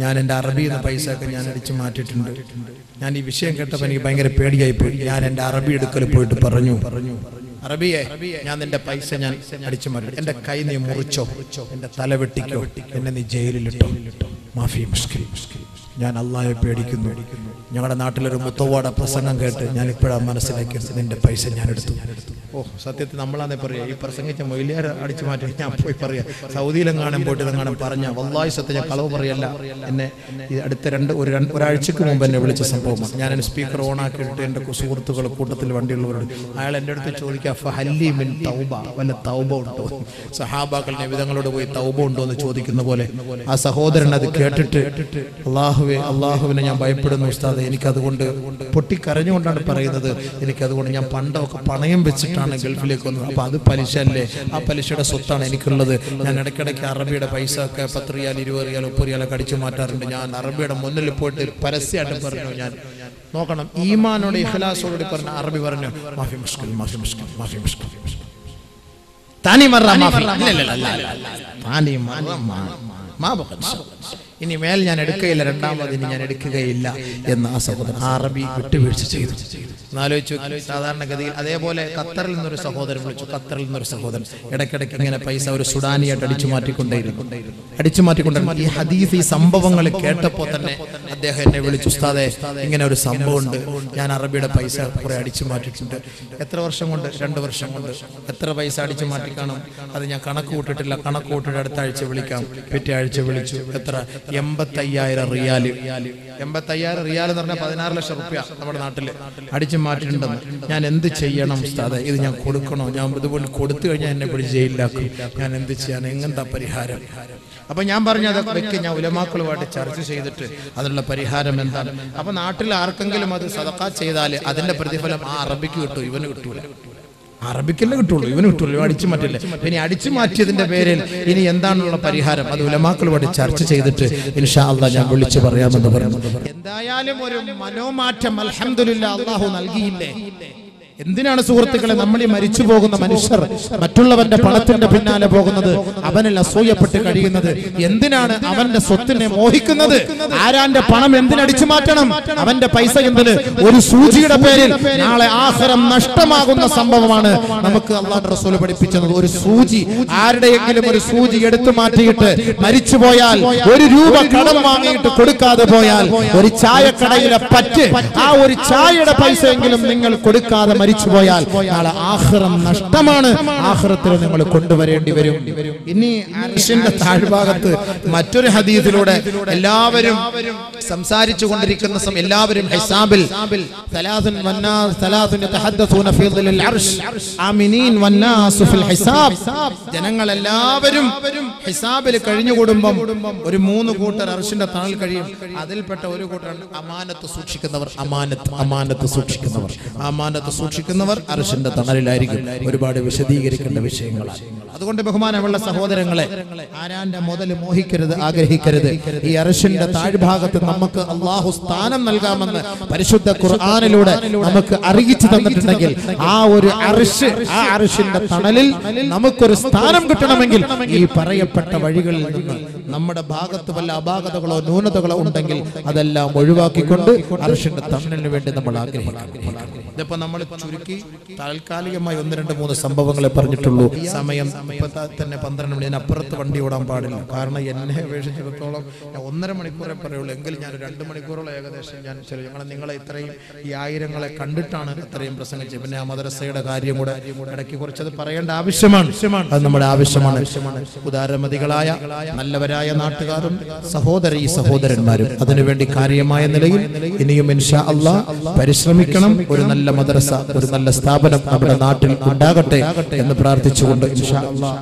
ഞാൻ എൻ്റെ അറബിയിൽ നിന്ന് പൈസ ഒക്കെ ഞാൻ അടിച്ചു മാറ്റിയിട്ടുണ്ട്. ഞാൻ ഈ വിഷയം കേട്ടപ്പോൾ എനിക്ക് ഭയങ്കര പേടിയായി പോയി. ഞാൻ എൻ്റെ അറബി എടുക്കൽ പോയിട്ട് പറഞ്ഞു, അറബിയെ, ഞാൻ നിന്റെ പൈസ ഞാൻ അടിച്ചു മാറ്റി, എന്റെ കൈ നീ മുറിച്ചോ, എന്റെ തല വെട്ടിക്കോ, എന്നെ നീ ജയിലിലിട്ടോ, മാഫി മുഷ്കിൽ. ഞാൻ അള്ളാഹയെ പേടിക്കുന്നു. ഞങ്ങളുടെ നാട്ടിലൊരു മുത്തവാട പ്രസംഗം കേട്ട് ഞാൻ ഇപ്പോഴാണ് മനസ്സിലാക്കിയത്, നിന്റെ പൈസ ഞാൻ എടുത്തു. ഓ, സത്യത്തിൽ നമ്മളാന്നേ പറയാ, ഈ പ്രസംഗിച്ച മൊയിലിയാർ അടിച്ചു മാറ്റി ഞാൻ പോയി പറയാ. സൗദിയിലെങ്ങാനും പോയിട്ട് ഇതെങ്ങാനും പറഞ്ഞ വല്ലാഹി സത്യം ഞാൻ കളവ് പറയല്ല. എന്നെ അടുത്ത ഒരാഴ്ചക്ക് മുമ്പ് എന്നെ വിളിച്ച സംഭവമാണ്. ഞാൻ എൻ്റെ സ്പീക്കർ ഓൺ ആക്കിയിട്ട് എൻ്റെ സുഹൃത്തുക്കൾ കൂട്ടത്തിൽ വണ്ടിയുള്ളവരുണ്ട്. അയാൾ എൻ്റെ അടുത്ത് ചോദിക്കുക, ഫഹല്ലി മിൻ തൗബ, വല്ല തൗബ ഉണ്ടോ? സഹാബാക്കൾ നബിതങ്ങളോട് പോയി തൗബ ഉണ്ടോ എന്ന് ചോദിക്കുന്ന പോലെ ആ സഹോദരൻ അത് കേട്ടിട്ട്, അള്ളാഹുവിനെ ഞാൻ ഭയപ്പെടുന്നു ഉസ്താദ്, എനിക്കതുകൊണ്ട് പൊട്ടിക്കരഞ്ഞുകൊണ്ടാണ് പറയുന്നത്, എനിക്കതുകൊണ്ട് ഞാൻ പണ്ടൊക്കെ പണയം വെച്ചിട്ടാണ് ഗൾഫിലേക്ക് വന്നത്. അപ്പൊ അത് പലിശ അല്ലേ, ആ പലിശയുടെ സ്വത്താണ് എനിക്കുള്ളത്. ഞാൻ ഇടയ്ക്കിടയ്ക്ക് അറബിയുടെ പൈസ ഒക്കെ 10 റിയാൽ 20 റിയാൽ 30 റിയാലൊക്കെ അടിച്ചു മാറ്റാറുണ്ട്. ഞാൻ അറബിയുടെ മുന്നിൽ പോയിട്ട് പരസ്യമായിട്ട് പറഞ്ഞു, ഞാൻ നോക്കണം, ഈമാനോട് ഇഖ്ലാസോട് പറഞ്ഞ അറബി പറഞ്ഞു, മാഫി മുഷ്കിൽ, മാഫി മുഷ്കിൽ, മാഫി മുഷ്കിൽ, താനി മറ മാഫി, താനി ഇനി മേൽ ഞാൻ എടുക്കുകയില്ല, രണ്ടാമത് ഇനി ഞാൻ എടുക്കുകയില്ല എന്ന് ആ സഹോദരൻ അറബി വിട്ടുവീഴ്ച ചെയ്തു. എന്നാലോചിച്ചു, സാധാരണഗതിയിൽ അതേപോലെ ഖത്തറിൽ നിന്നൊരു സഹോദരൻ വിളിച്ചു. ഖത്തറിൽ നിന്നൊരു സഹോദരൻ ഇടയ്ക്കിടയ്ക്ക് ഇങ്ങനെ പൈസ ഒരു സുഡാനിയായിട്ട് അടിച്ചു മാറ്റിക്കൊണ്ടിരുന്നു. ഈ ഹദീസ്, ഈ സംഭവങ്ങൾ കേട്ടപ്പോൾ തന്നെ അദ്ദേഹം എന്നെ വിളിച്ചു, ഉസ്താദേ, ഇങ്ങനെ ഒരു സംഭവം ഉണ്ട്, ഞാൻ അറബിയുടെ പൈസ കുറെ അടിച്ചു മാറ്റിയിട്ടുണ്ട്. എത്ര വർഷം കൊണ്ട്? 2 വർഷം കൊണ്ട്. എത്ര പൈസ അടിച്ചു മാറ്റി കാണും? അത് ഞാൻ കണക്ക് കൂട്ടിട്ടില്ല. കണക്ക് കൂട്ടിട്ട് അടുത്ത ആഴ്ച വിളിക്കാം. പിറ്റേ ആഴ്ച വിളിച്ചു. എത്ര? 85,000 റിയാല്. 85,000 റിയാൽ എന്ന് പറഞ്ഞാൽ 16 ലക്ഷം റുപ്യ നമ്മുടെ നാട്ടില് അടിച്ചു മാറ്റിയിട്ടുണ്ടെന്ന്. ഞാൻ എന്ത് ചെയ്യണം ഉസ്താദേ? ഇത് ഞാൻ കൊടുക്കണോ? ഞാൻ ഇതുപോലെ കൊടുത്തു കഴിഞ്ഞാൽ എന്നെ പിടിച്ച് ജയിലിലാക്കും. ഞാൻ എന്ത് ചെയ്യാൻ? എങ്ങനത്തെ പരിഹാരം? അപ്പൊ ഞാൻ പറഞ്ഞു, അതൊക്കെ വെക്ക്, ഞാൻ ഉലമാക്കളുമായിട്ട് ചർച്ച ചെയ്തിട്ട് അതിനുള്ള പരിഹാരം എന്താണ്. അപ്പൊ നാട്ടിൽ ആർക്കെങ്കിലും അത് സദഖ ചെയ്താൽ അതിന്റെ പ്രതിഫലം ആ അറബിക്ക് കിട്ടും, ഇവന് കിട്ടൂല. അറബിക്കല്ലേ കിട്ടുള്ളൂ, ഇവന് കിട്ടുള്ളൂ, അടിച്ചു മാറ്റില്ല. ഇനി അടിച്ചു മാറ്റിയതിന്റെ പേരിൽ ഇനി എന്താണുള്ള പരിഹാരം, അത് ഉലമാക്കളുമായിട്ട് ചർച്ച ചെയ്തിട്ട് ഇൻഷാ അല്ലാഹ് ഞാൻ വിളിച്ചു പറയാമെന്ന് പറഞ്ഞു. എന്തായാലും ഒരു മനോമാറ്റം അൽഹംദുലില്ലാഹ് അല്ലാഹു നൽകിയില്ലേ. എന്തിനാണ് സുഹൃത്തുക്കളെ നമ്മൾ ഈ മരിച്ചു പോകുന്ന മനുഷ്യർ മറ്റുള്ളവന്റെ പണത്തിന്റെ പിന്നാലെ പോകുന്നത്, അവനിൽ അസൂയപ്പെട്ട് കഴിയുന്നത്? എന്തിനാണ് അവന്റെ സ്വത്തിനെ മോഹിക്കുന്നത്? ആരാന്റെ പണം എന്തിനടിച്ചു മാറ്റണം? അവന്റെ പൈസ എന്തിന്? ഒരു സൂചിയുടെ പേരിൽ നാളെ ആഖിറം നഷ്ടമാകുന്ന സംഭവമാണ് നമുക്ക് അല്ലാഹുവിന്റെ റസൂൽ പഠിപ്പിച്ചത്. ഒരു സൂചി, ആരുടെയെങ്കിലും ഒരു സൂചി എടുത്തു മാറ്റിയിട്ട് മരിച്ചു പോയാൽ, 1 രൂപ കടം വാങ്ങിയിട്ട് കൊടുക്കാതെ പോയാൽ, ഒരു ചായക്കടയിലെ പറ്റ്, ആ ഒരു ചായയുടെ പൈസയെങ്കിലും നിങ്ങൾ കൊടുക്കാതെ മരിച്ചുപോയാൽ നാളെ ആഖിറം നഷ്ടമാണ്. ആഖിറത്തിൽ നിങ്ങൾ കൊണ്ടുവരേണ്ടി വരും. ഇനി അർശിന്റെ താഴ്ഭാഗത്ത് മറ്റൊരു ഹദീസിലൂടെ എല്ലാവരും സംസാരിച്ചു കൊണ്ടിരിക്കുന്ന സമയം എല്ലാവരും ഹിസാബിൽ ജനങ്ങൾ എല്ലാവരും ഹിസാബിൽ കഴിഞ്ഞുകൂടുമ്പം ഒരു 3 കൂട്ടർ അർശിന്റെ തണൽ കഴിയും. അതിൽപ്പെട്ട ഒരു കൂട്ടർ അമാനത്ത് സൂക്ഷിക്കുന്നവർ. അമാനത്ത് സൂക്ഷിക്കുന്നവർ അർശിന്റെ തണലിലായിരിക്കും. ഒരുപാട് വിശദീകരിക്കേണ്ട വിഷയങ്ങളാണ്. അതുകൊണ്ട് ബഹുമാനമുള്ള സഹോദരങ്ങളെ, ആരാന്റെ മുതൽ മോഹിക്കരുത്, ആഗ്രഹിക്കരുത്. ഈ അർശിന്റെ താഴ്ഭാഗത്ത് നമുക്ക് അള്ളാഹു സ്ഥാനം നൽകാമെന്ന് പരിശുദ്ധ ഖുർആനിലൂടെ നമുക്ക് അറിയിച്ചു തന്നിട്ടുണ്ടെങ്കിൽ ആ ഒരു അർശ്, ആ അർശിന്റെ തണലിൽ നമുക്കൊരു സ്ഥാനം കിട്ടണമെങ്കിൽ ഈ പറയപ്പെട്ട വഴികളിൽ നിന്ന് നമ്മുടെ ഭാഗത്ത് വല്ല അപാകതകളോ ന്യൂനതകളോ ഉണ്ടെങ്കിൽ അതെല്ലാം ഒഴിവാക്കിക്കൊണ്ട് അർശിന്റെ തണലിന് വേണ്ടി നമ്മൾ ആഗ്രഹിക്കണം. ഇതിപ്പോ നമ്മൾ ചുരുക്കി താൽക്കാലികമായി 1, 2, 3 സംഭവങ്ങളെ പറഞ്ഞിട്ടുള്ളൂ. സമയം ഇപ്പൊ തന്നെ 12 മണി, അപ്പുറത്ത് വണ്ടി ഓടാൻ പാടില്ല. കാരണം എന്നെ അപേക്ഷിച്ചിടത്തോളം ഞാൻ 1.5 മണിക്കൂറേ പറയുള്ളൂ. എങ്കിൽ ഞാൻ 2 മണിക്കൂറോളം ഏകദേശം ഞാൻ നിങ്ങളെ ഇത്രയും ഈ ആയിരങ്ങളെ കണ്ടിട്ടാണ് ഇത്രയും പ്രസംഗിച്ചത്. പിന്നെ ആ മദ്രസയുടെ കാര്യം കൂടെ ഇടയ്ക്ക് കുറച്ചത് പറയേണ്ട ആവശ്യമാണ്. അത് നമ്മുടെ ആവശ്യമാണ്. ഉദാരമതികളായ നല്ലവരായ നാട്ടുകാരും സഹോദരന്മാരും അതിനുവേണ്ടി കാര്യമായ നിലയിൽ ഇനിയും ഇൻഷാ അല്ലാഹ് പരിശ്രമിക്കണം. ഒരു നല്ല മദ്രസ, ഒരു നല്ല സ്ഥാപനം നമ്മുടെ നാട്ടിൽ ഉണ്ടാകട്ടെ എന്ന് പ്രാർത്ഥിച്ചുകൊണ്ട് ഇൻഷാ അല്ലാഹ്